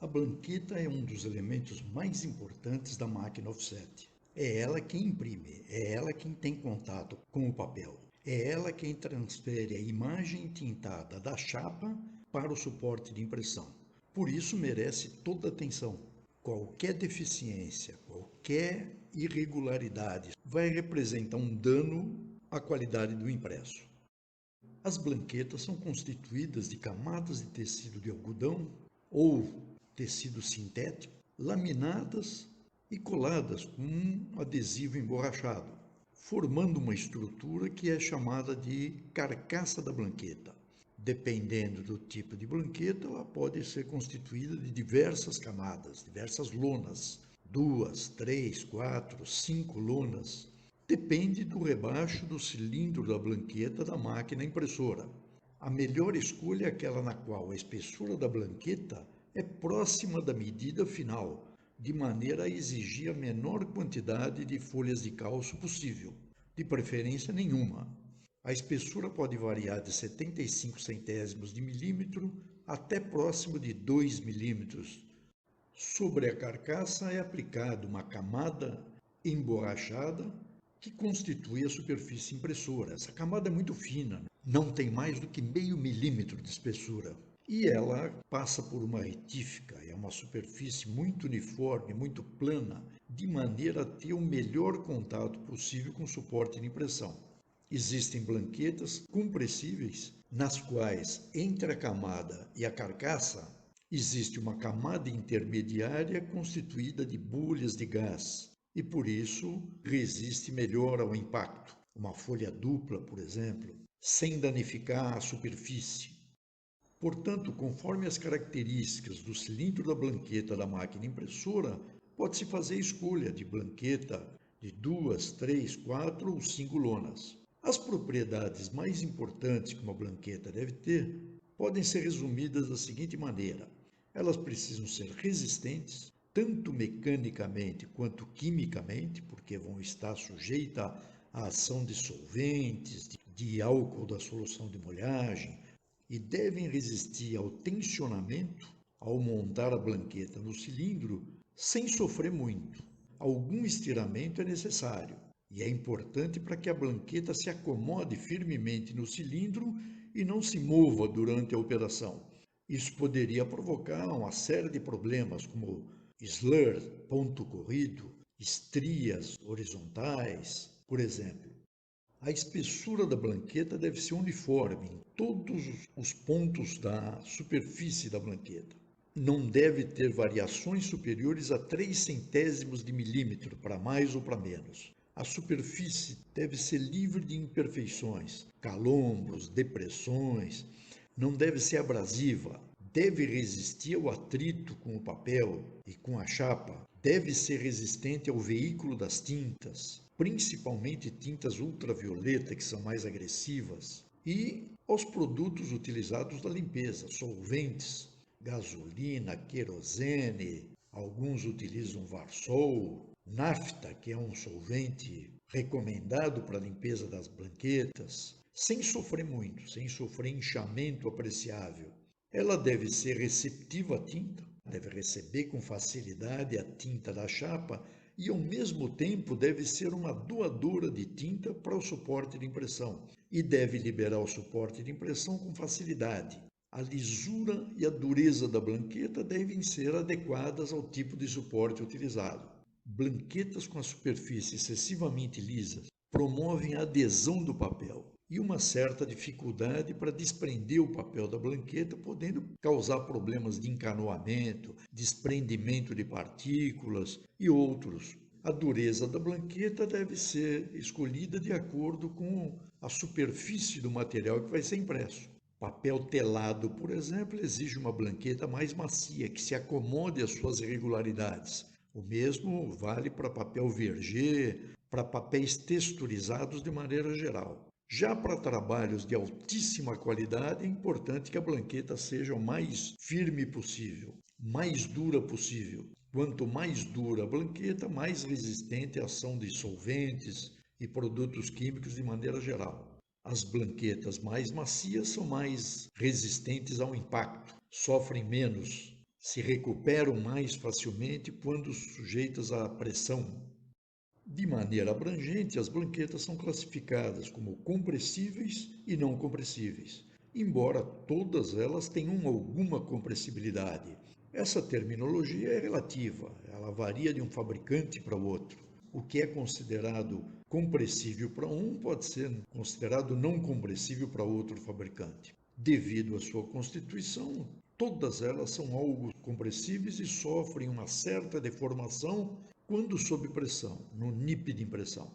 A blanqueta é um dos elementos mais importantes da máquina offset. É ela quem imprime, é ela quem tem contato com o papel. É ela quem transfere a imagem tintada da chapa para o suporte de impressão. Por isso merece toda atenção. Qualquer deficiência, qualquer irregularidade vai representar um dano à qualidade do impresso. As blanquetas são constituídas de camadas de tecido de algodão ou tecido sintético, laminadas e coladas com um adesivo emborrachado, formando uma estrutura que é chamada de carcaça da blanqueta. Dependendo do tipo de blanqueta, ela pode ser constituída de diversas camadas, diversas lonas, 2, 3, 4, 5 lonas. Depende do rebaixo do cilindro da blanqueta da máquina impressora. A melhor escolha é aquela na qual a espessura da blanqueta é próxima da medida final, de maneira a exigir a menor quantidade de folhas de calço possível, de preferência nenhuma. A espessura pode variar de 75 centésimos de milímetro até próximo de 2 milímetros. Sobre a carcaça é aplicada uma camada emborrachada que constitui a superfície impressora. Essa camada é muito fina, não tem mais do que meio milímetro de espessura. E ela passa por uma retífica, é uma superfície muito uniforme, muito plana, de maneira a ter o melhor contato possível com o suporte de impressão. Existem blanquetas compressíveis, nas quais, entre a camada e a carcaça, existe uma camada intermediária constituída de bolhas de gás e, por isso, resiste melhor ao impacto. Uma folha dupla, por exemplo, sem danificar a superfície. Portanto, conforme as características do cilindro da blanqueta da máquina impressora, pode-se fazer escolha de blanqueta de 2, 3, 4 ou 5 lonas. As propriedades mais importantes que uma blanqueta deve ter podem ser resumidas da seguinte maneira: elas precisam ser resistentes, tanto mecanicamente quanto quimicamente, porque vão estar sujeitas à ação de solventes, de álcool da solução de molhagem, e devem resistir ao tensionamento ao montar a blanqueta no cilindro sem sofrer muito. Algum estiramento é necessário e é importante para que a blanqueta se acomode firmemente no cilindro e não se mova durante a operação. Isso poderia provocar uma série de problemas como slur, ponto corrido, estrias horizontais, por exemplo. A espessura da blanqueta deve ser uniforme em todos os pontos da superfície da blanqueta. Não deve ter variações superiores a 3 centésimos de milímetro, para mais ou para menos. A superfície deve ser livre de imperfeições, calombros, depressões. Não deve ser abrasiva. Deve resistir ao atrito com o papel e com a chapa. Deve ser resistente ao veículo das tintas, principalmente tintas ultravioleta, que são mais agressivas, e aos produtos utilizados na limpeza, solventes, gasolina, querosene, alguns utilizam Varsol, nafta, que é um solvente recomendado para a limpeza das blanquetas, sem sofrer muito, sem sofrer inchamento apreciável. Ela deve ser receptiva à tinta, deve receber com facilidade a tinta da chapa e, ao mesmo tempo, deve ser uma doadora de tinta para o suporte de impressão e deve liberar o suporte de impressão com facilidade. A lisura e a dureza da blanqueta devem ser adequadas ao tipo de suporte utilizado. Blanquetas com a superfície excessivamente lisa promovem a adesão do papel e uma certa dificuldade para desprender o papel da blanqueta, podendo causar problemas de encanoamento, desprendimento de partículas e outros. A dureza da blanqueta deve ser escolhida de acordo com a superfície do material que vai ser impresso. Papel telado, por exemplo, exige uma blanqueta mais macia, que se acomode às suas irregularidades. O mesmo vale para papel verger, para papéis texturizados de maneira geral. Já para trabalhos de altíssima qualidade, é importante que a blanqueta seja o mais firme possível, mais dura possível. Quanto mais dura a blanqueta, mais resistente à ação de solventes e produtos químicos de maneira geral. As blanquetas mais macias são mais resistentes ao impacto, sofrem menos Se recuperam mais facilmente quando sujeitas à pressão. De maneira abrangente, as blanquetas são classificadas como compressíveis e não compressíveis, embora todas elas tenham alguma compressibilidade. Essa terminologia é relativa, ela varia de um fabricante para o outro. O que é considerado compressível para um pode ser considerado não compressível para outro fabricante. Devido à sua constituição, todas elas são algo compressíveis e sofrem uma certa deformação quando sob pressão, no NIP de impressão.